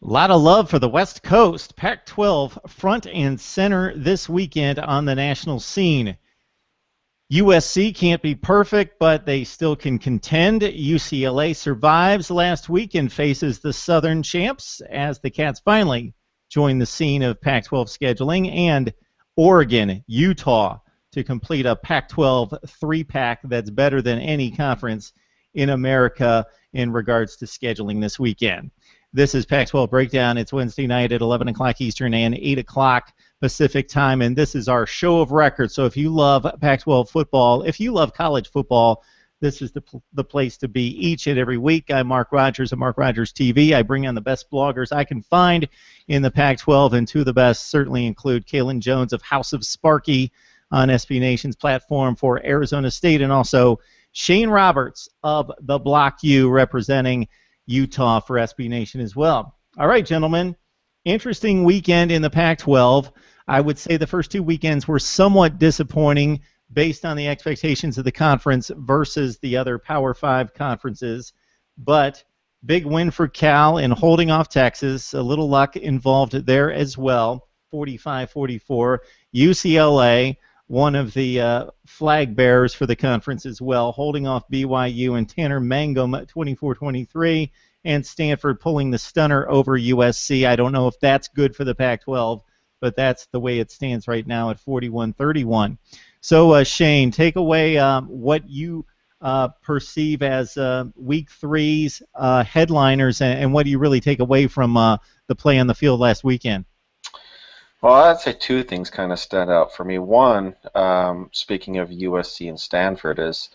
A lot of love for the West Coast. Pac-12 front and center this weekend on the national scene. USC can't be perfect, but they still can contend. UCLA survives last week and faces the Southern champs as the Cats finally join the scene of Pac-12 scheduling. And Oregon, Utah to complete a Pac-12 three-pack that's better than any conference in America in regards to scheduling this weekend. This is Pac-12 Breakdown. It's Wednesday night at 11 o'clock Eastern and 8 o'clock Pacific time, and this is our show of records. So if you love Pac-12 football, if you love college football, this is the place to be each and every week. I'm Mark Rogers of MarkRogersTV. I bring on the best bloggers I can find in the Pac-12, and two of the best certainly include Kaelen Jones of House of Sparky on SB Nation's platform for Arizona State, and also Shane Roberts of the Block U representing Utah for SB Nation as well. All right, gentlemen, interesting weekend in the Pac-12. I would say the first two weekends were somewhat disappointing based on the expectations of the conference versus the other Power 5 conferences, but big win for Cal in holding off Texas. A little luck involved there as well, 45-44. UCLA, one of the flag bearers for the conference as well, holding off BYU and Tanner Mangum 24-23, and Stanford pulling the stunner over USC. I don't know if that's good for the Pac-12, but that's the way it stands right now at 41-31. So, Shane, take away what you perceive as Week 3's headliners, and what do you really take away from the play on the field last weekend? Well, I'd say two things kind of stand out for me. One, speaking of USC and Stanford, is,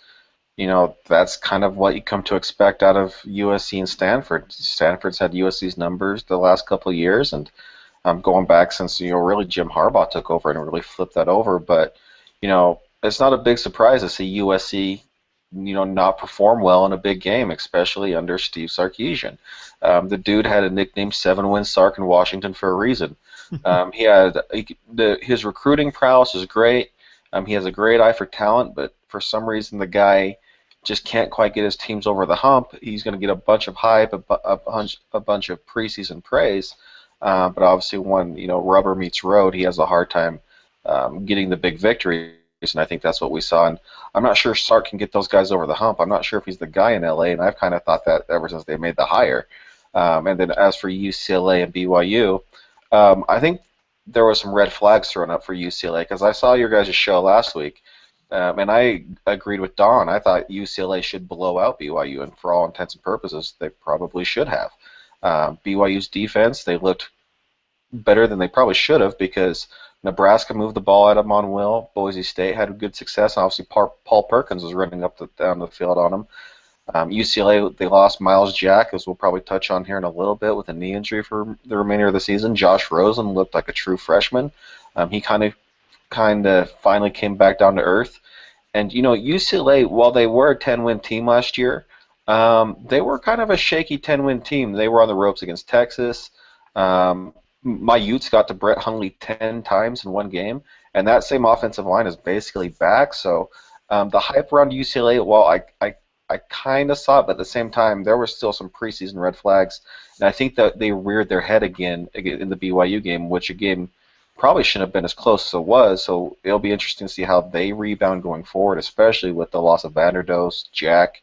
that's kind of what you come to expect out of USC and Stanford. Stanford's had USC's numbers the last couple of years, and going back since, really Jim Harbaugh took over and really flipped that over. But, it's not a big surprise to see USC, not perform well in a big game, especially under Steve Sarkisian. The dude had a nickname 7-Win Sark in Washington for a reason. His recruiting prowess is great. He has a great eye for talent, but for some reason the guy just can't quite get his teams over the hump. He's going to get a bunch of hype, a bunch of preseason praise, but obviously when rubber meets road, he has a hard time getting the big victories, and I think that's what we saw. And I'm not sure Sark can get those guys over the hump. I'm not sure if he's the guy in LA, and I've kind of thought that ever since they made the hire. And then as for UCLA and BYU, I think there was some red flags thrown up for UCLA, because I saw your guys' show last week, and I agreed with Don. I thought UCLA should blow out BYU, and for all intents and purposes, they probably should have. BYU's defense, they looked better than they probably should have, because Nebraska moved the ball at them on will. Boise State had good success. Obviously, Paul Perkins was running down the field on them. UCLA, they lost Miles Jack, as we'll probably touch on here in a little bit, with a knee injury for the remainder of the season. Josh Rosen looked like a true freshman. He kind of finally came back down to earth. And, UCLA, while they were a 10-win team last year, they were kind of a shaky 10-win team. They were on the ropes against Texas. My Utes got to Brett Hundley 10 times in one game, and that same offensive line is basically back. So the hype around UCLA, while I kind of saw it, but at the same time, there were still some preseason red flags, and I think that they reared their head again in the BYU game, which a game probably shouldn't have been as close as it was. So it'll be interesting to see how they rebound going forward, especially with the loss of Vanderdoes, Jack,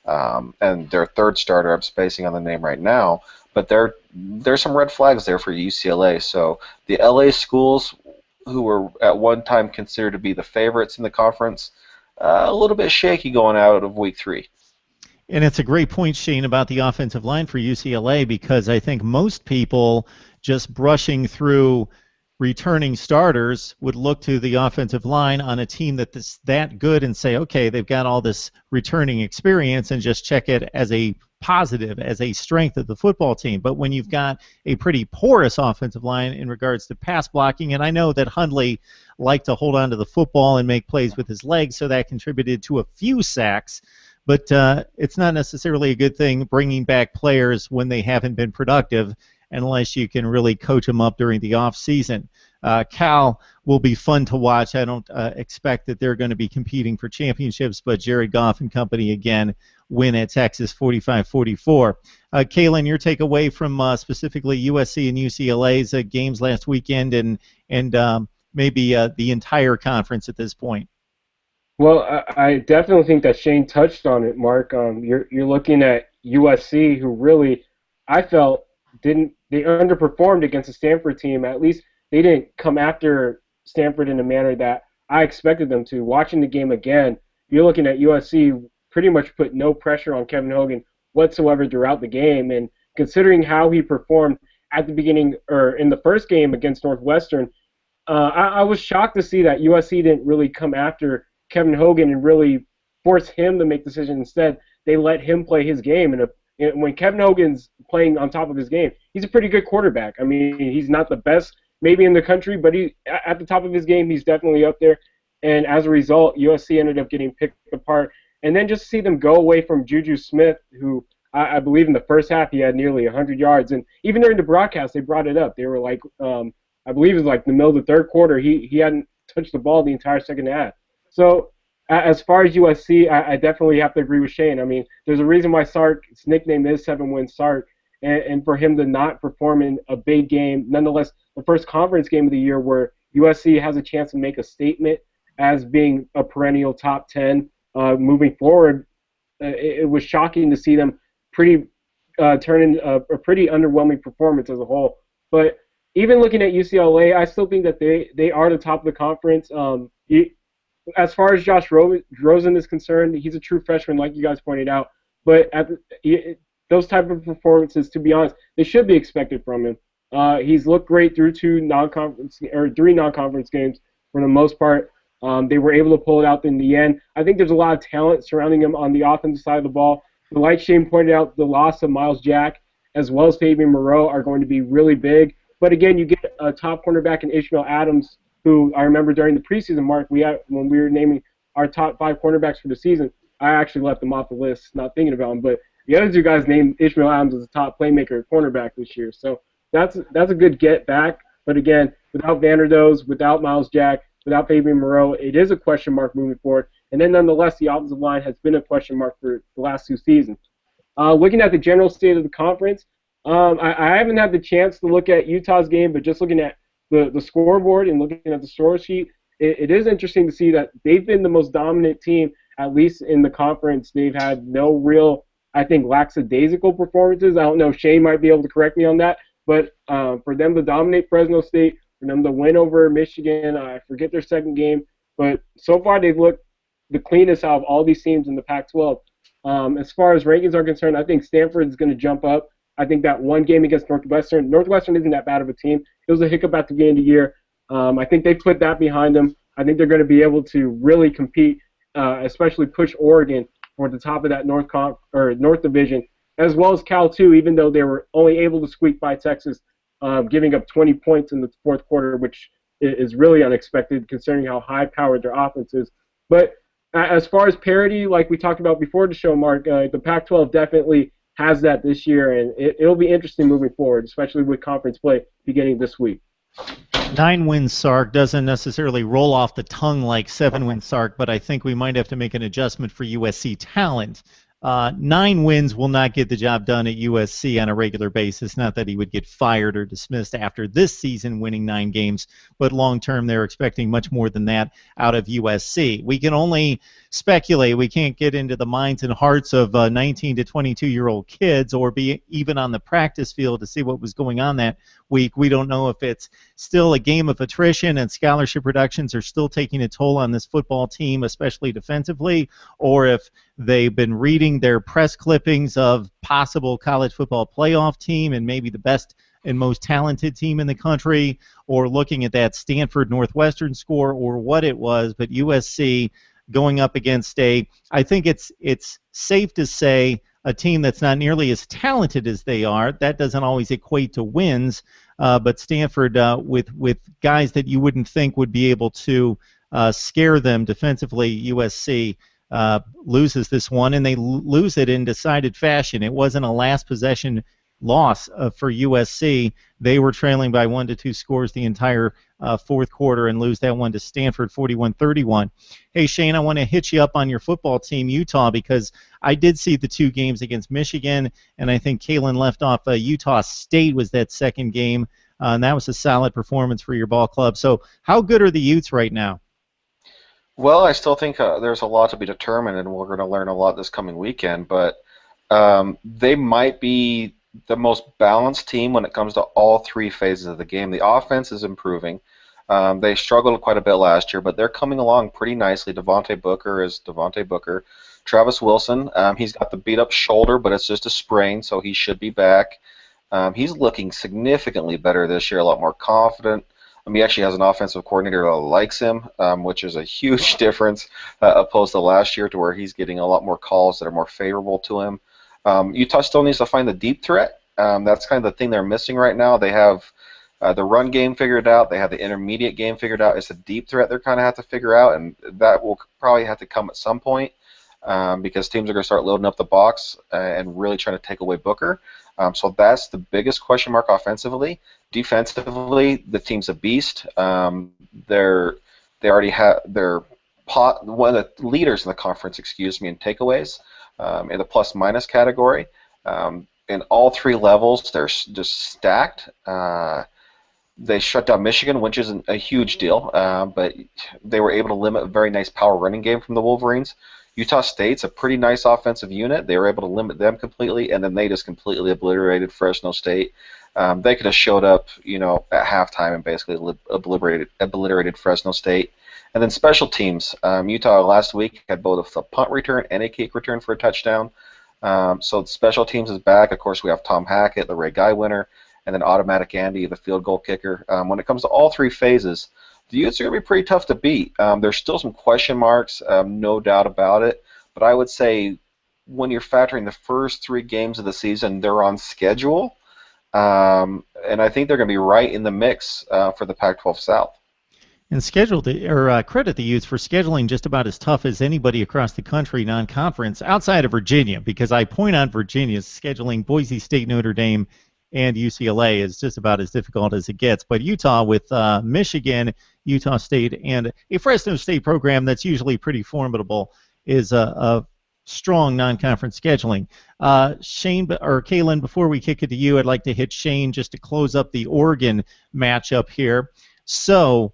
and their third starter. I'm spacing on the name right now, but there's some red flags there for UCLA. So the LA schools, who were at one time considered to be the favorites in the conference, a little bit shaky going out of Week 3. And it's a great point, Shane, about the offensive line for UCLA, because I think most people just brushing through returning starters would look to the offensive line on a team that's that good and say, okay, they've got all this returning experience, and just check it as a positive, as a strength of the football team. But when you've got a pretty porous offensive line in regards to pass blocking, and I know that Hundley liked to hold on to the football and make plays with his legs, so that contributed to a few sacks, but it's not necessarily a good thing bringing back players when they haven't been productive, unless you can really coach them up during the off season. Cal will be fun to watch. I don't expect that they're going to be competing for championships, but Jared Goff and company, again, win at Texas 45-44. Kaelen, your takeaway from specifically USC and UCLA's games last weekend and maybe the entire conference at this point? Well, I definitely think that Shane touched on it, Mark. You're looking at USC, who really, I felt, they underperformed against the Stanford team. At least they didn't come after Stanford in a manner that I expected them to. Watching the game again, you're looking at USC pretty much put no pressure on Kevin Hogan whatsoever throughout the game. And considering how he performed at the beginning or in the first game against Northwestern, I was shocked to see that USC didn't really come after Kevin Hogan and really force him to make decisions. Instead, they let him play his game. And when Kevin Hogan's playing on top of his game, he's a pretty good quarterback. I mean, he's not the best maybe in the country, but at the top of his game, he's definitely up there. And as a result, USC ended up getting picked apart. And then just see them go away from Juju Smith, who I believe in the first half he had nearly 100 yards. And even during the broadcast, they brought it up. They were like, I believe it was like the middle of the third quarter, he hadn't touched the ball the entire second half. So as far as USC, I definitely have to agree with Shane. I mean, there's a reason why Sark's nickname is 7-Win Sark, and for him to not perform in a big game, nonetheless, the first conference game of the year where USC has a chance to make a statement as being a perennial top 10 moving forward, it was shocking to see them turn in a pretty underwhelming performance as a whole. But even looking at UCLA, I still think that they are the top of the conference. As far as Josh Rosen is concerned, he's a true freshman, like you guys pointed out. But those type of performances, to be honest, they should be expected from him. He's looked great through three non-conference games for the most part. They were able to pull it out in the end. I think there's a lot of talent surrounding him on the offensive side of the ball. But like Shane pointed out, the loss of Miles Jack as well as Fabian Moreau are going to be really big. But again, you get a top cornerback in Ishmael Adams, who I remember during the preseason, Mark, when we were naming our top 5 cornerbacks for the season, I actually left them off the list, not thinking about them. But the other 2 guys named Ishmael Adams as a top playmaker cornerback this year. So that's a good get back. But again, without Vanderdoes, without Miles Jack, without Fabian Moreau, it is a question mark moving forward. And then nonetheless, the offensive line has been a question mark for the last 2 seasons. Looking at the general state of the conference, I haven't had the chance to look at Utah's game, but just looking at the scoreboard and looking at the score sheet, it is interesting to see that they've been the most dominant team, at least in the conference. They've had no real, I think, lackadaisical performances. I don't know if Shane might be able to correct me on that, but for them to dominate Fresno State, for them to win over Michigan, I forget their second game, but so far they've looked the cleanest out of all these teams in the Pac-12. As far as rankings are concerned, I think Stanford is going to jump up. I think that one game against Northwestern isn't that bad of a team. It was a hiccup at the beginning of the year. I think they put that behind them. I think they're going to be able to really compete, especially push Oregon for the top of that North Division, as well as Cal too, even though they were only able to squeak by Texas, giving up 20 points in the fourth quarter, which is really unexpected considering how high-powered their offense is. But as far as parity, like we talked about before the show, Mark, the Pac-12 definitely has that this year, and it'll be interesting moving forward, especially with conference play beginning this week. 9-win Sark doesn't necessarily roll off the tongue like 7-win Sark, but I think we might have to make an adjustment for USC talent. 9 wins will not get the job done at USC on a regular basis. Not that he would get fired or dismissed after this season winning 9 games, but long term they're expecting much more than that out of USC. We can only speculate. We can't get into the minds and hearts of 19 to 22-year-old kids or be even on the practice field to see what was going on that week. We don't know if it's still a game of attrition and scholarship reductions are still taking a toll on this football team, especially defensively, or if they've been reading their press clippings of possible college football playoff team and maybe the best and most talented team in the country, or looking at that Stanford Northwestern score or what it was. But USC going up against I think it's safe to say, a team that's not nearly as talented as they are. That doesn't always equate to wins, but Stanford with guys that you wouldn't think would be able to scare them defensively, USC loses this one, and they lose it in decided fashion. It wasn't a last possession loss for USC. They were trailing by 1 to 2 scores the entire fourth quarter and lose that one to Stanford 41-31. Hey, Shane, I want to hit you up on your football team, Utah, because I did see the 2 games against Michigan, and I think Kaelen left off Utah State was that second game, and that was a solid performance for your ball club. So how good are the Utes right now? Well, I still think there's a lot to be determined, and we're going to learn a lot this coming weekend, but they might be the most balanced team when it comes to all 3 phases of the game. The offense is improving. They struggled quite a bit last year, but they're coming along pretty nicely. Devontae Booker is Devontae Booker. Travis Wilson, he's got the beat-up shoulder, but it's just a sprain, so he should be back. He's looking significantly better this year, a lot more confident. He actually has an offensive coordinator that likes him, which is a huge difference opposed to last year, to where he's getting a lot more calls that are more favorable to him. Utah still needs to find the deep threat. That's kind of the thing they're missing right now. They have the run game figured out. They have the intermediate game figured out. It's the deep threat they're kind of have to figure out, and that will probably have to come at some point because teams are going to start loading up the box and really trying to take away Booker. So that's the biggest question mark offensively. Defensively, the team's a beast. They already have one of the leaders in the conference, in takeaways in the plus-minus category. In all 3 levels, they're just stacked. They shut down Michigan, which isn't a huge deal, but they were able to limit a very nice power running game from the Wolverines. Utah State's a pretty nice offensive unit. They were able to limit them completely, and then they just completely obliterated Fresno State. They could have showed up, at halftime and basically obliterated Fresno State. And then special teams. Utah last week had both a punt return and a kick return for a touchdown. So special teams is back. Of course, we have Tom Hackett, the Ray Guy winner, and then Automatic Andy, the field goal kicker. When it comes to all 3 phases, the Utes are going to be pretty tough to beat. There's still some question marks, no doubt about it. But I would say when you're factoring the first 3 games of the season, they're on schedule. And I think they're going to be right in the mix for the Pac-12 South. And credit the Utes for scheduling just about as tough as anybody across the country, non-conference, outside of Virginia, because I point out Virginia's scheduling Boise State, Notre Dame, and UCLA is just about as difficult as it gets. But Utah with Michigan, Utah State, and a Fresno State program that's usually pretty formidable is a strong non-conference scheduling. Shane or Kaelen, before we kick it to you, I'd like to hit Shane just to close up the Oregon matchup here. So,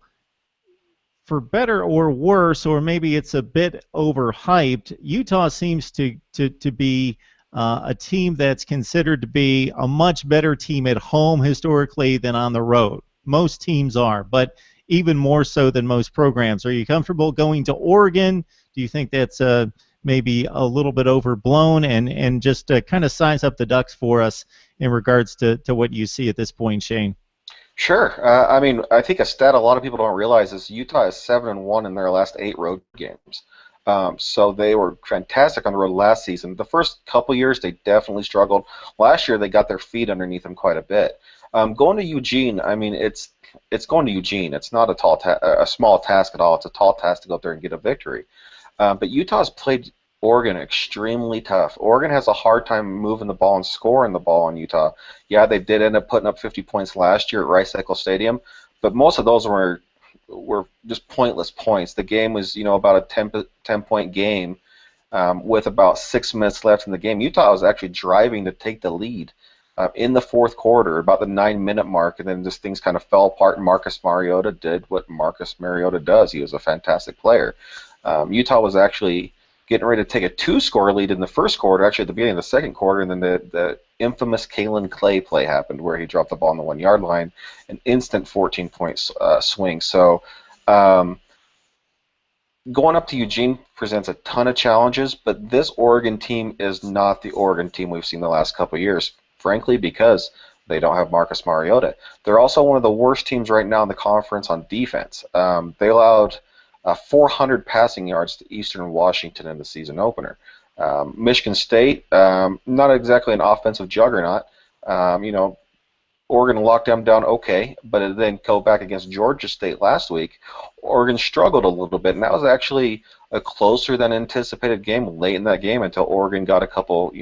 for better or worse, or maybe it's a bit overhyped, Utah seems to be a team that's considered to be a much better team at home historically than on the road. Most teams are, but even more so than most programs. Are you comfortable going to Oregon? Do you think that's maybe a little bit overblown? And just kind of size up the Ducks for us in regards to what you see at this point, Shane. Sure. I think a stat a lot of people don't realize is Utah is 7-1 in their last 8 road games. So they were fantastic on the road last season. The first couple years, they definitely struggled. Last year, they got their feet underneath them quite a bit. Going to Eugene, it's going to Eugene. It's not a small task at all. It's a tall task to go up there and get a victory. But Utah's played Oregon extremely tough. Oregon has a hard time moving the ball and scoring the ball in Utah. Yeah, they did end up putting up 50 points last year at Rice-Eccles Stadium, but most of those were just pointless points. The game was, about a 10-point game with about 6 minutes left in the game. Utah was actually driving to take the lead in the fourth quarter, about the 9-minute mark, and then just things kind of fell apart, and Marcus Mariota did what Marcus Mariota does. He was a fantastic player. Utah was actually getting ready to take a 2-score lead in the first quarter, actually at the beginning of the second quarter, and then the infamous Kaelen Clay play happened where he dropped the ball on the 1-yard line, an instant 14-point swing. So going up to Eugene presents a ton of challenges, but this Oregon team is not the Oregon team we've seen the last couple of years, frankly, because they don't have Marcus Mariota. They're also one of the worst teams right now in the conference on defense. They allowed 400 passing yards to Eastern Washington in the season opener. Michigan State, not exactly an offensive juggernaut. Oregon locked them down okay, but then go back against Georgia State last week. Oregon struggled a little bit, and that was actually a closer than anticipated game late in that game until Oregon got a couple,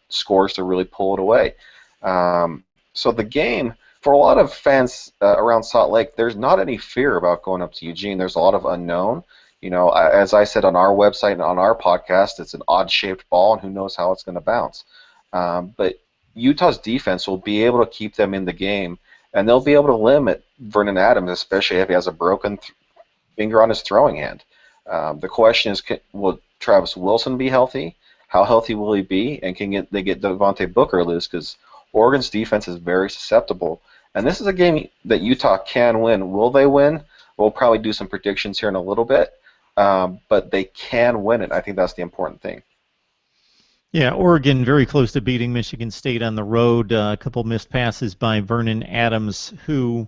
scores to really pull it away. So the game, for a lot of fans around Salt Lake, there's not any fear about going up to Eugene. There's a lot of unknown. As I said on our website and on our podcast, it's an odd-shaped ball, and who knows how it's going to bounce. But Utah's defense will be able to keep them in the game, and they'll be able to limit Vernon Adams, especially if he has a broken finger on his throwing hand. The question is, will Travis Wilson be healthy? How healthy will he be? And can they get Devontae Booker loose? Because Oregon's defense is very susceptible. And this is a game that Utah can win. Will they win? We'll probably do some predictions here in a little bit. But they can win it. I think that's the important thing. Yeah, Oregon very close to beating Michigan State on the road. A couple missed passes by Vernon Adams, who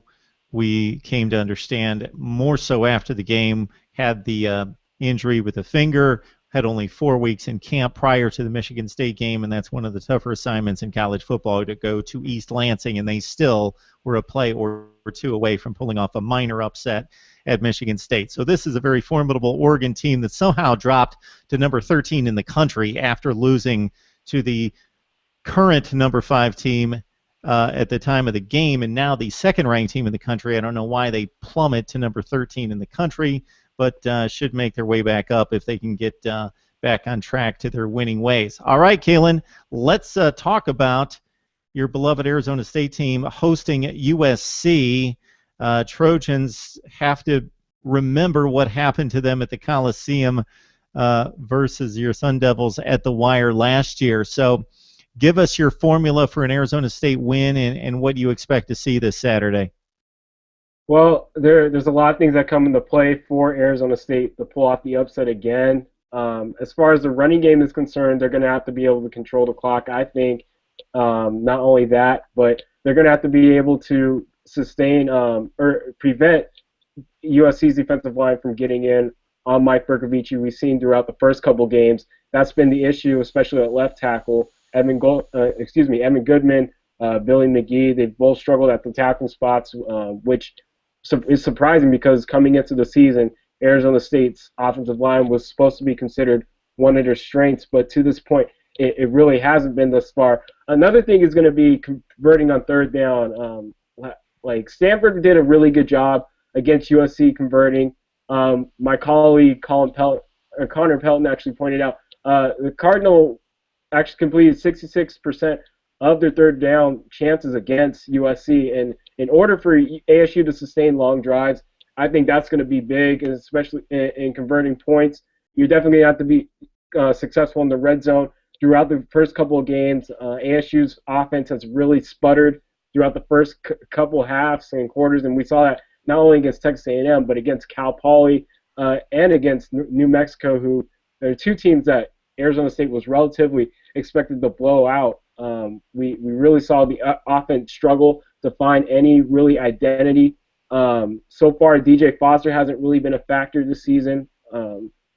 we came to understand more so after the game had the injury with the finger, had only 4 weeks in camp prior to the Michigan State game, and that's one of the tougher assignments in college football, to go to East Lansing, and they still were a play or two away from pulling off a minor upset at Michigan State. So this is a very formidable Oregon team that somehow dropped to number 13 in the country after losing to the current number 5 team at the time of the game, and now the second-ranked team in the country. I don't know why they plummet to number 13 in the country, but should make their way back up if they can get back on track to their winning ways. All right, Kaelen, let's talk about your beloved Arizona State team hosting USC. Trojans have to remember what happened to them at the Coliseum versus your Sun Devils at the wire last year. So give us your formula for an Arizona State win and what you expect to see this Saturday. Well, there's a lot of things that come into play for Arizona State to pull off the upset again. As far as the running game is concerned, they're going to have to be able to control the clock, I think. Not only that, but they're going to have to be able to sustain or prevent USC's defensive line from getting in on Mike Bercovici. We've seen throughout the first couple games. That's been the issue, especially at left tackle. Evan Goodman, Billy McGee, they've both struggled at the tackling spots, which is surprising because coming into the season, Arizona State's offensive line was supposed to be considered one of their strengths, but to this point, it really hasn't been thus far. Another thing is going to be converting on third down. Like Stanford did a really good job against USC converting. My colleague Connor Pelton actually pointed out the Cardinal actually completed 66% of their third down chances against USC, and in order for ASU to sustain long drives, I think that's going to be big, and especially in converting points. You're definitely going to have to be successful in the red zone. Throughout the first couple of games, ASU's offense has really sputtered throughout the first couple halves and quarters, and we saw that not only against Texas A&M, but against Cal Poly and against New Mexico, who are two teams that Arizona State was relatively expected to blow out. We really saw the offense struggle to find any really identity. So far, DJ Foster hasn't really been a factor this season.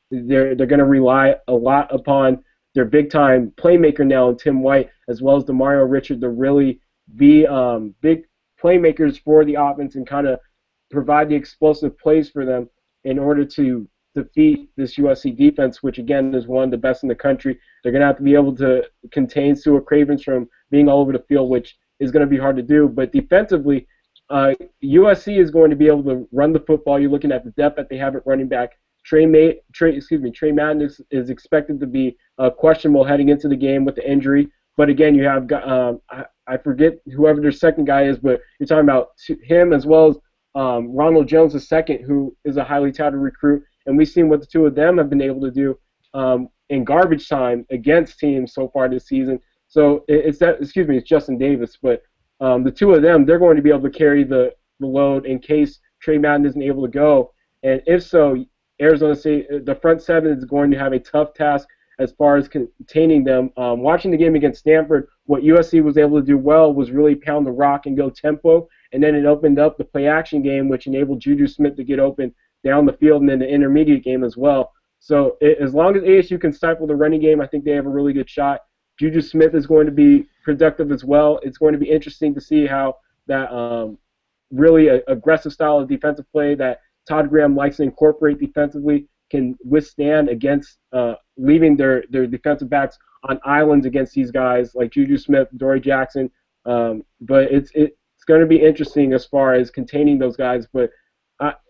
They're going to rely a lot upon their big-time playmaker now, Tim White, as well as Demario Richard, to really be big playmakers for the offense and kind of provide the explosive plays for them in order to defeat this USC defense, which, again, is one of the best in the country. They're going to have to be able to contain Stuart Cravens from being all over the field, which is going to be hard to do. But defensively, USC is going to be able to run the football. You're looking at the depth that they have at running back. Trey Madden is expected to be questionable heading into the game with the injury. But again, you have I forget whoever their second guy is, but you're talking about him as well as Ronald Jones II, who is a highly touted recruit. And we've seen what the two of them have been able to do in garbage time against teams so far this season. So it's Justin Davis, but the two of them, they're going to be able to carry the load in case Trey Madden isn't able to go. And if so, Arizona State, the front seven is going to have a tough task as far as containing them. Watching the game against Stanford, what USC was able to do well was really pound the rock and go tempo, and then it opened up the play-action game, which enabled Juju Smith to get open down the field and in the intermediate game as well. So as long as ASU can stifle the running game, I think they have a really good shot. Juju Smith is going to be productive as well. It's going to be interesting to see how that really aggressive style of defensive play that Todd Graham likes to incorporate defensively can withstand against leaving their defensive backs on islands against these guys like Juju Smith, Dory Jackson, But it's going to be interesting as far as containing those guys. But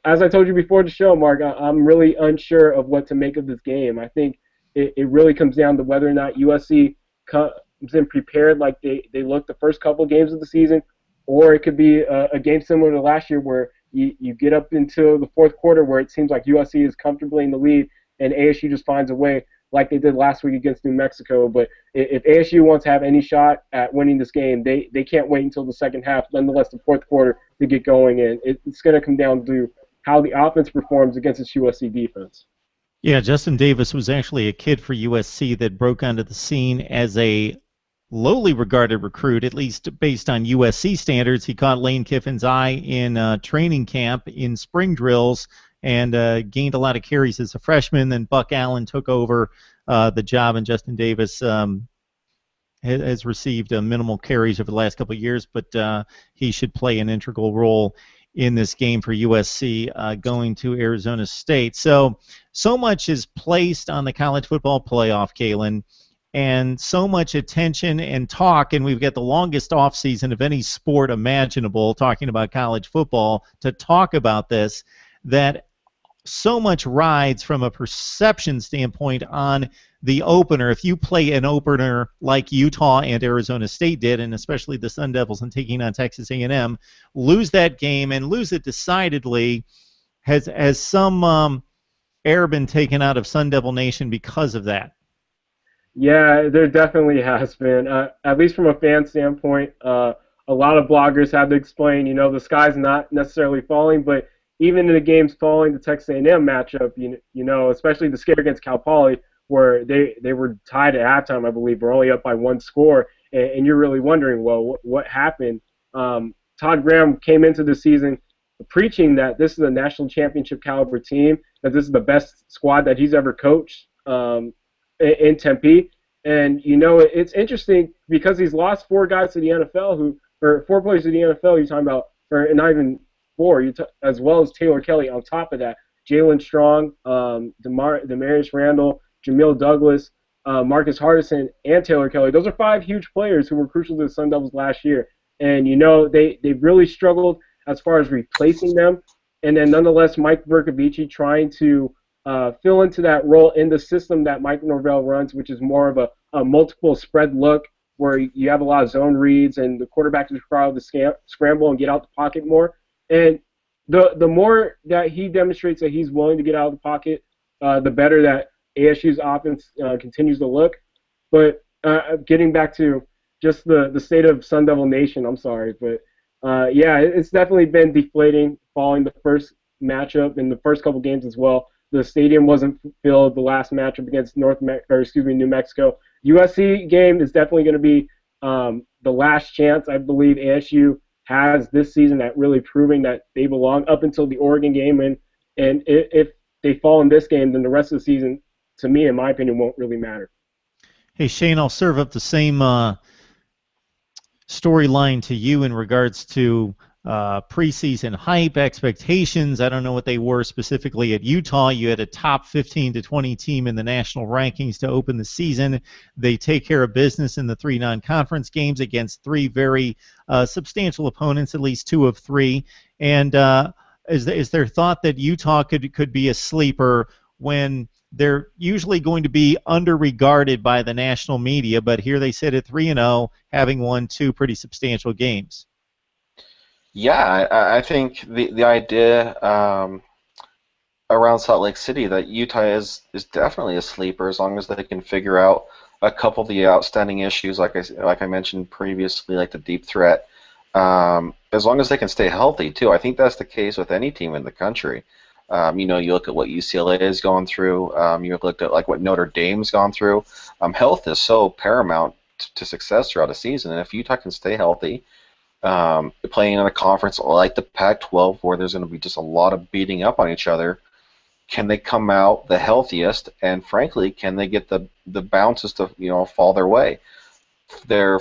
as I told you before the show, Mark, I'm really unsure of what to make of this game. I think it really comes down to whether or not USC comes in prepared like they looked the first couple of games of the season, or it could be a game similar to last year where you get up into the fourth quarter where it seems like USC is comfortably in the lead and ASU just finds a way like they did last week against New Mexico. But if ASU wants to have any shot at winning this game, they can't wait until the second half, nonetheless the fourth quarter, to get going. And it's going to come down to how the offense performs against this USC defense. Yeah, Justin Davis was actually a kid for USC that broke onto the scene as a lowly regarded recruit, at least based on USC standards. He caught Lane Kiffin's eye in training camp in spring drills and gained a lot of carries as a freshman. Then Buck Allen took over the job, and Justin Davis has received minimal carries over the last couple of years, but he should play an integral role in this game for USC going to Arizona State. So much is placed on the college football playoff, Kaelen, and so much attention and talk, and we've got the longest offseason of any sport imaginable, talking about college football, to talk about this, that so much rides from a perception standpoint on the opener. If you play an opener like Utah and Arizona State did, and especially the Sun Devils and taking on Texas A&M, lose that game and lose it decidedly, has some air been taken out of Sun Devil Nation because of that? Yeah, there definitely has been. At least from a fan standpoint, a lot of bloggers have to explain, the sky's not necessarily falling, but even in the games following the Texas A&M matchup, especially the scare against Cal Poly, where they were tied at halftime, I believe, were only up by one score, and you're really wondering, well, what happened? Todd Graham came into the season preaching that this is a national championship caliber team, that this is the best squad that he's ever coached in Tempe. And, it's interesting because he's lost four guys to the NFL, or four players to the NFL, you're talking about, or not even four, as well as Taylor Kelly on top of that. Jalen Strong, Demarius Randall, Jamil Douglas, Marcus Hardison, and Taylor Kelly. Those are five huge players who were crucial to the Sun Devils last year. And, they really struggled as far as replacing them. And then nonetheless, Mike Bercovici trying to fill into that role in the system that Mike Norvell runs, which is more of a multiple spread look where you have a lot of zone reads and the quarterback is required to scramble and get out the pocket more. And the more that he demonstrates that he's willing to get out of the pocket, the better that ASU's offense continues to look. But getting back to just the state of Sun Devil Nation, I'm sorry, but yeah, it's definitely been deflating following the first matchup and the first couple games as well. The stadium wasn't filled the last matchup against New Mexico. USC game is definitely going to be the last chance, I believe, ASU has this season at really proving that they belong up until the Oregon game. And if they fall in this game, then the rest of the season, to me, in my opinion, won't really matter. Hey, Shane, I'll serve up the same storyline to you in regards to preseason hype, expectations. I don't know what they were specifically at Utah. You had a top 15 to 20 team in the national rankings to open the season. They take care of business in the three non-conference games against three very substantial opponents, at least two of three. And is there thought that Utah could be a sleeper when they're usually going to be underregarded by the national media, but here they sit at 3-0, having won two pretty substantial games? Yeah, I think the idea around Salt Lake City that Utah is definitely a sleeper as long as they can figure out a couple of the outstanding issues, like I mentioned previously, like the deep threat. As long as they can stay healthy too. I think that's the case with any team in the country. You look at what UCLA has gone through. You looked at like what Notre Dame's gone through. Health is so paramount to success throughout a season, and if Utah can stay healthy, playing in a conference like the Pac-12 where there's going to be just a lot of beating up on each other, can they come out the healthiest? And frankly, can they get the bounces to fall their way? Their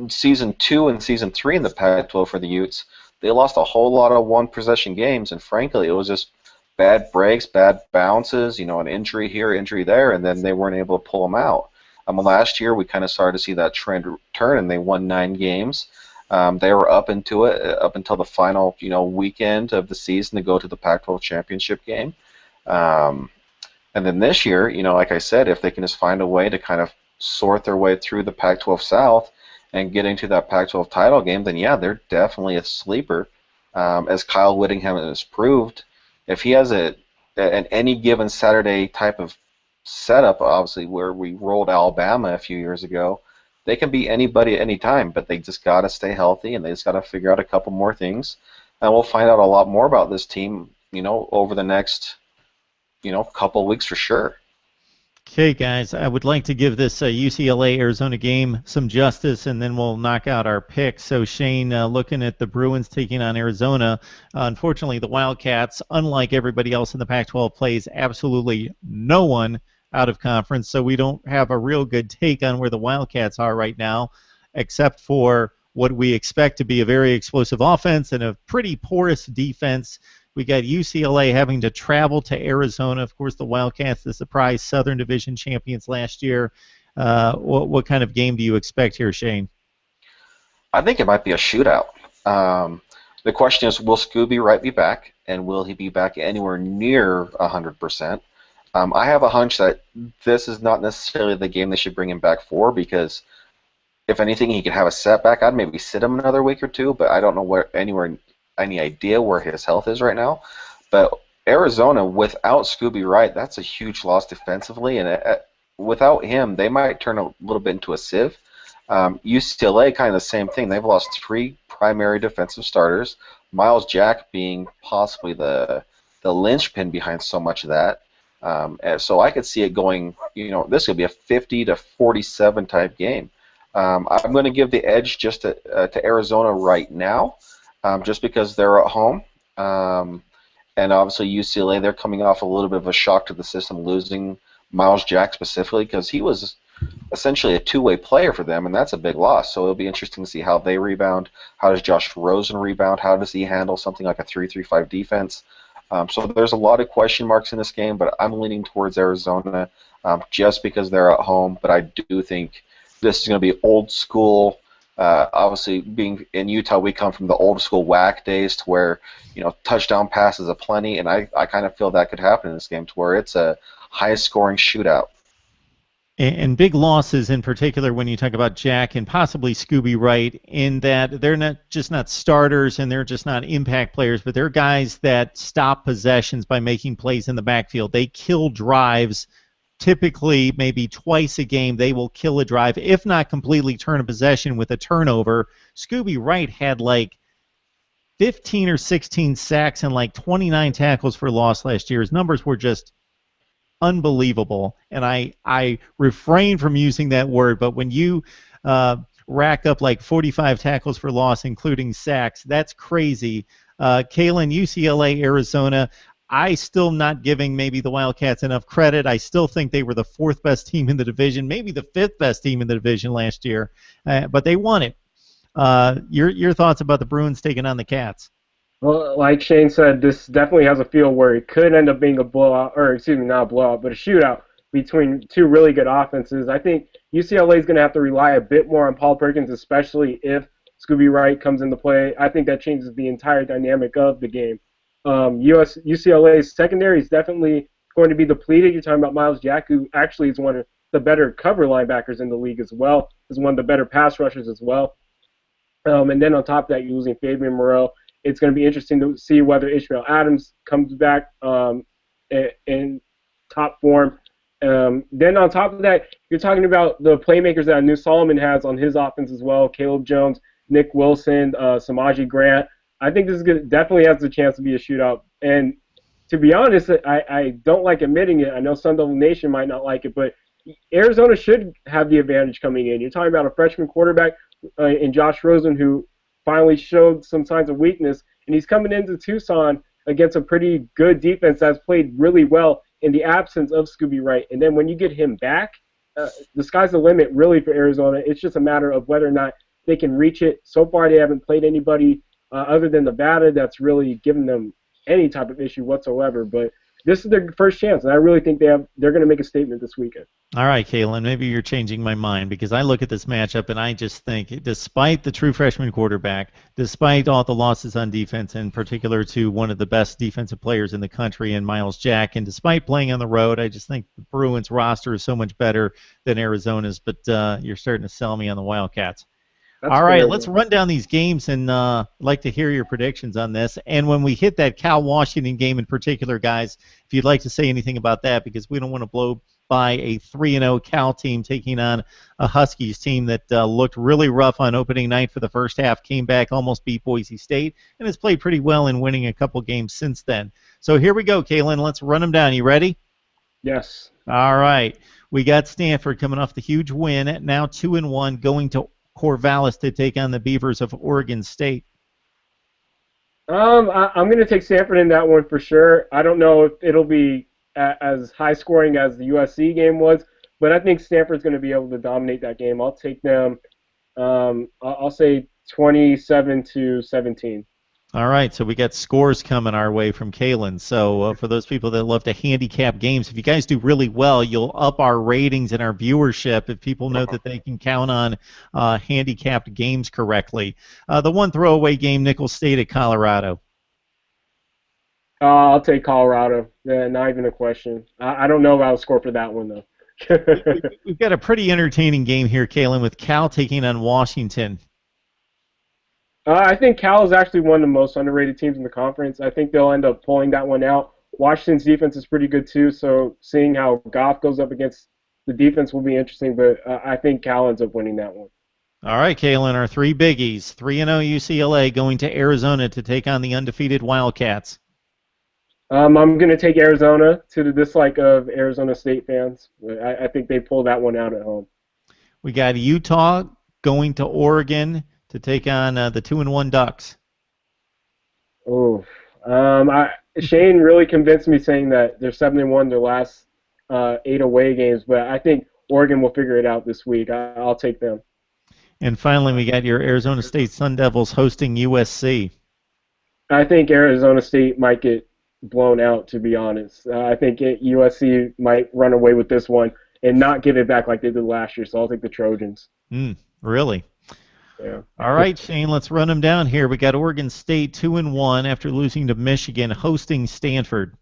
season 2 and season 3 in the Pac-12 for the Utes, they lost a whole lot of one-possession games, and frankly, it was just bad breaks, bad bounces, an injury here, injury there, and then they weren't able to pull them out. Last year, we kind of started to see that trend turn, and they won 9 games. They were up into it up until the final, weekend of the season to go to the Pac-12 championship game. And then this year, like I said, if they can just find a way to kind of sort their way through the Pac-12 South and get into that Pac-12 title game, then yeah, they're definitely a sleeper. As Kyle Whittingham has proved, if he has an any given Saturday type of setup, obviously where we rolled Alabama a few years ago, they can beat anybody at any time, but they just got to stay healthy, and they just got to figure out a couple more things. And we'll find out a lot more about this team, over the next, couple of weeks for sure. Okay, guys, I would like to give this UCLA-Arizona game some justice, and then we'll knock out our picks. So, Shane, looking at the Bruins taking on Arizona, unfortunately, the Wildcats, unlike everybody else in the Pac-12, plays absolutely no one out of conference, so we don't have a real good take on where the Wildcats are right now, except for what we expect to be a very explosive offense and a pretty porous defense. We got UCLA having to travel to Arizona. Of course, the Wildcats, the surprise Southern Division champions last year. What kind of game do you expect here, Shane? I think it might be a shootout. The question is, will Scooby Wright be back, and will he be back anywhere near 100%? I have a hunch that this is not necessarily the game they should bring him back for, because if anything, he could have a setback. I'd maybe sit him another week or two, but I don't know any idea where his health is right now. But Arizona, without Scooby Wright, that's a huge loss defensively, and without him, they might turn a little bit into a sieve. UCLA, kind of the same thing. They've lost 3 primary defensive starters, Miles Jack being possibly the linchpin behind so much of that. So I could see it going, this could be a 50-47 type game. I'm going to give the edge just to Arizona right now, just because they're at home. And obviously UCLA, they're coming off a little bit of a shock to the system, losing Miles Jack specifically, because he was essentially a two-way player for them, and that's a big loss. So it'll be interesting to see how they rebound. How does Josh Rosen rebound? How does he handle something like a 3-3-5 defense? So there's a lot of question marks in this game, but I'm leaning towards Arizona just because they're at home. But I do think this is going to be old school. Obviously, being in Utah, we come from the old school WAC days to where, touchdown passes aplenty, and I kind of feel that could happen in this game to where it's a high-scoring shootout. And big losses in particular when you talk about Jack and possibly Scooby Wright, in that they're not starters and they're just not impact players, but they're guys that stop possessions by making plays in the backfield. They kill drives. Typically, maybe twice a game, they will kill a drive, if not completely turn a possession with a turnover. Scooby Wright had like 15 or 16 sacks and like 29 tackles for loss last year. His numbers were just unbelievable, and I refrain from using that word, but when you rack up like 45 tackles for loss, including sacks, that's crazy. Kaelen, UCLA, Arizona, I still not giving maybe the Wildcats enough credit. I still think they were the 4th best team in the division, maybe the 5th best team in the division last year, but they won it. Your thoughts about the Bruins taking on the Cats? Well, like Shane said, this definitely has a feel where it could end up being a blowout, or excuse me, not a blowout, but a shootout between 2 really good offenses. I think UCLA is going to have to rely a bit more on Paul Perkins, especially if Scooby Wright comes into play. I think that changes the entire dynamic of the game. UCLA's secondary is definitely going to be depleted. You're talking about Miles Jack, who actually is one of the better cover linebackers in the league as well, is one of the better pass rushers as well. And then on top of that, you're losing Fabian Morrell. It's going to be interesting to see whether Ishmael Adams comes back in top form. Then on top of that, you're talking about the playmakers that New Solomon has on his offense as well, Caleb Jones, Nick Wilson, Samaje Grant. I think this is definitely has the chance to be a shootout. And to be honest, I don't like admitting it. I know Sun Devil Nation might not like it, but Arizona should have the advantage coming in. You're talking about a freshman quarterback in Josh Rosen who finally showed some signs of weakness, and he's coming into Tucson against a pretty good defense that's played really well in the absence of Scooby Wright. And then when you get him back, the sky's the limit really for Arizona. It's just a matter of whether or not they can reach it. So far they haven't played anybody other than Nevada that's really given them any type of issue whatsoever. But this is their first chance, and I really think they're going to make a statement this weekend. All right, Kaelen, maybe you're changing my mind because I look at this matchup and I just think, despite the true freshman quarterback, despite all the losses on defense, in particular to one of the best defensive players in the country in Miles Jack, and despite playing on the road, I just think the Bruins roster is so much better than Arizona's, but you're starting to sell me on the Wildcats. That's All right, fair, let's man. run down these games, and I'd like to hear your predictions on this. And when we hit that Cal-Washington game in particular, guys, if you'd like to say anything about that, because we don't want to blow by a 3-0 Cal team taking on a Huskies team that looked really rough on opening night for the first half, came back, almost beat Boise State, and has played pretty well in winning a couple games since then. So here we go, Kaelen. Let's run them down. You ready? Yes. All right. We got Stanford coming off the huge win, now 2-1, going to Corvallis to take on the Beavers of Oregon State. I'm going to take Stanford in that one for sure. I don't know if it'll be as high scoring as the USC game was, but I think Stanford's going to be able to dominate that game. I'll take them. I'll say 27-17. All right, so we got scores coming our way from Kaelen. So for those people that love to handicap games, if you guys do really well, you'll up our ratings and our viewership if people know that they can count on handicapped games correctly. The one throwaway game, Nicholls State at Colorado. I'll take Colorado. Yeah, not even a question. I don't know if I'll score for that one, though. We've got a pretty entertaining game here, Kaelen, with Cal taking on Washington. I think Cal is actually one of the most underrated teams in the conference. I think they'll end up pulling that one out. Washington's defense is pretty good, too, so seeing how Goff goes up against the defense will be interesting, but I think Cal ends up winning that one. All right, Kaelen, our three biggies. 3-0 UCLA going to Arizona to take on the undefeated Wildcats. I'm going to take Arizona to the dislike of Arizona State fans. I think they pull that one out at home. We got Utah going to Oregon to take on the 2-1 Ducks. Oh, Shane really convinced me saying that they're 7-1 their last 8 away games, but I think Oregon will figure it out this week. I'll take them. And finally, we got your Arizona State Sun Devils hosting USC. I think Arizona State might get blown out, to be honest. I think USC might run away with this one and not give it back like they did last year, so I'll take the Trojans. Really? Yeah. All right, Shane, let's run them down here. We got Oregon State 2-1 after losing to Michigan, hosting Stanford.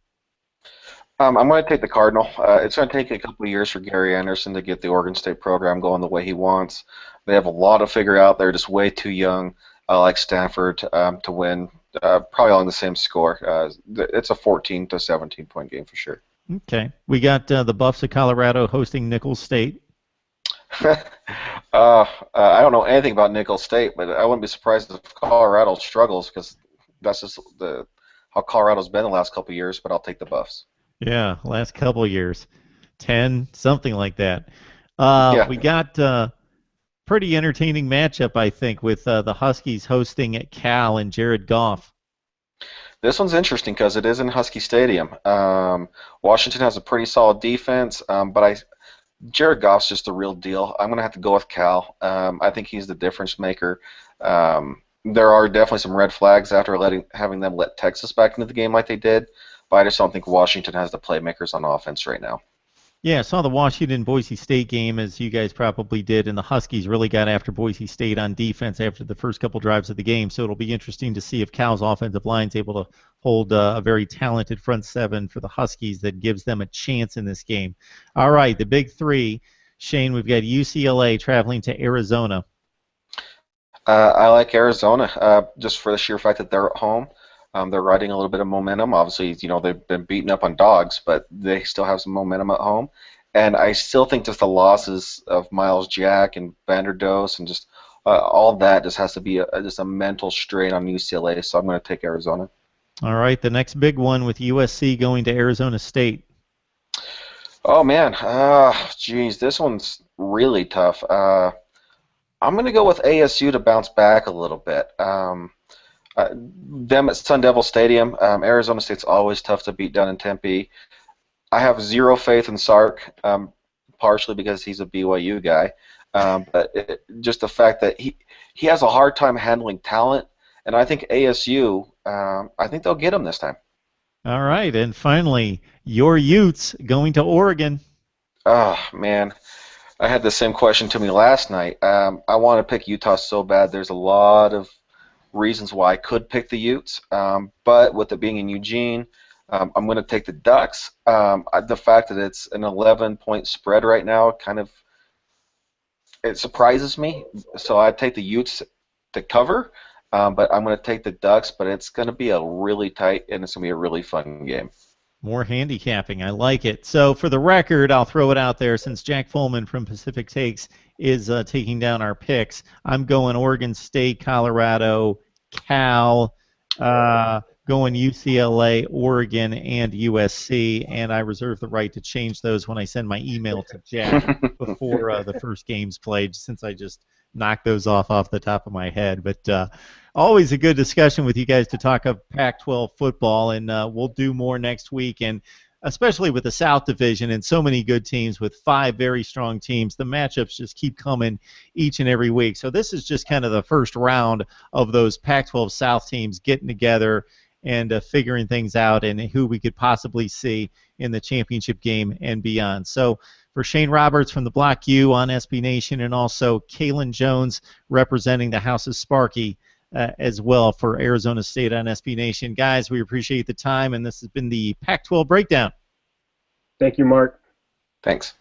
I'm going to take the Cardinal. It's going to take a couple of years for Gary Anderson to get the Oregon State program going the way he wants. They have a lot to figure out. They're just way too young, like Stanford, to win. Probably on the same score. It's a 14 to 17 point game for sure. Okay. We got the Buffs of Colorado hosting Nicholls State. I don't know anything about Nicholls State, but I wouldn't be surprised if Colorado struggles because that's just how Colorado's been the last couple of years, but I'll take the Buffs. Yeah, last couple of years. 10, something like that. Yeah. We got pretty entertaining matchup, I think, with the Huskies hosting at Cal and Jared Goff. This one's interesting because it is in Husky Stadium. Washington has a pretty solid defense, but Jared Goff's just the real deal. I'm going to have to go with Cal. I think he's the difference maker. There are definitely some red flags after having them let Texas back into the game like they did, but I just don't think Washington has the playmakers on offense right now. Yeah, I saw the Washington-Boise State game, as you guys probably did, and the Huskies really got after Boise State on defense after the first couple drives of the game, so it'll be interesting to see if Cal's offensive line's able to hold a very talented front seven for the Huskies that gives them a chance in this game. All right, the big three. Shane, we've got UCLA traveling to Arizona. I like Arizona just for the sheer fact that they're at home. They're riding a little bit of momentum. Obviously, they've been beaten up on dogs, but they still have some momentum at home. And I still think just the losses of Miles Jack and Vanderdoes and just all that just has to be just a mental strain on UCLA, so I'm going to take Arizona. All right, the next big one with USC going to Arizona State. Oh, man. Geez, this one's really tough. I'm going to go with ASU to bounce back a little bit. Them at Sun Devil Stadium. Arizona State's always tough to beat down in Tempe. I have zero faith in Sark, partially because he's a BYU guy, but just the fact that he has a hard time handling talent, and I think ASU, I think they'll get him this time. All right, and finally, your Utes going to Oregon. Oh, man. I had the same question to me last night. I want to pick Utah so bad. There's a lot of reasons why I could pick the Utes, but with it being in Eugene, I'm going to take the Ducks. The fact that it's an 11-point spread right now kind of it surprises me. So I take the Utes to cover, but I'm going to take the Ducks. But it's going to be a really tight and it's going to be a really fun game. More handicapping. I like it. So for the record, I'll throw it out there since Jack Fullman from Pacific Takes is taking down our picks. I'm going Oregon State, Colorado, Cal, going UCLA, Oregon, and USC, and I reserve the right to change those when I send my email to Jack before the first game's played, since I just knocked those off the top of my head. But always a good discussion with you guys to talk of Pac-12 football, and we'll do more next week. And especially with the South Division and so many good teams with 5 very strong teams, the matchups just keep coming each and every week. So this is just kind of the first round of those Pac-12 South teams getting together and figuring things out and who we could possibly see in the championship game and beyond. So for Shane Roberts from the Block U on SB Nation, and also Kaelen Jones representing the House of Sparky as well for Arizona State on SB Nation. Guys, we appreciate the time, and this has been the Pac-12 Breakdown. Thank you, Mark. Thanks.